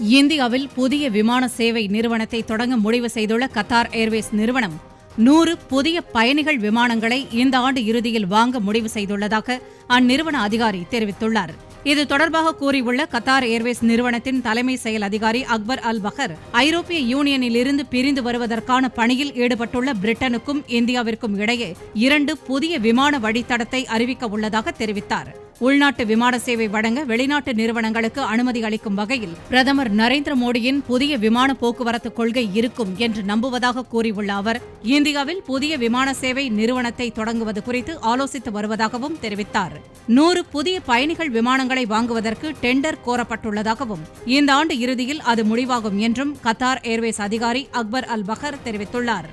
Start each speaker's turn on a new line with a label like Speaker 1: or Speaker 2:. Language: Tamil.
Speaker 1: இந்தியாவில் புதிய விமான சேவை நிறுவனத்தை தொடங்க முடிவு செய்துள்ள கத்தார் ஏர்வேஸ் நிறுவனம் 100 புதிய பயணிகள் விமானங்களை இந்த ஆண்டு இறுதியில் வாங்க முடிவு செய்துள்ளதாக அந்நிறுவன அதிகாரி தெரிவித்துள்ளார். இது தொடர்பாக கூறியுள்ள கத்தார் ஏர்வேஸ் நிறுவனத்தின் தலைமை செயல் அதிகாரி அக்பர் அல் பஹர், ஐரோப்பிய யூனியனிலிருந்து பிரிந்து வருவதற்கான பணியில் ஈடுபட்டுள்ள பிரிட்டனுக்கும் இந்தியாவிற்கும் இடையே 2 புதிய விமான வழித்தடத்தை அறிவிக்க உள்ளதாக தெரிவித்தார். உள்நாட்டு விமான சேவை வழங்க வெளிநாட்டு நிறுவனங்களுக்கு அனுமதி அளிக்கும் வகையில் பிரதமர் நரேந்திர மோடியின் புதிய விமான போக்குவரத்து கொள்கை இருக்கும் என்று நம்புவதாக கூறியுள்ள அவர், இந்தியாவில் புதிய விமான சேவை நிறுவனத்தை தொடங்குவது குறித்து ஆலோசித்து வருவதாகவும் தெரிவித்தார். 100 புதிய பயணிகள் விமானங்களை வாங்குவதற்கு டெண்டர் கோரப்பட்டுள்ளதாகவும் இந்த ஆண்டு இறுதியில் அது முடிவாகும் என்றும் கத்தார் ஏர்வேஸ் அதிகாரி அக்பர் அல் பஹர் தெரிவித்துள்ளார்.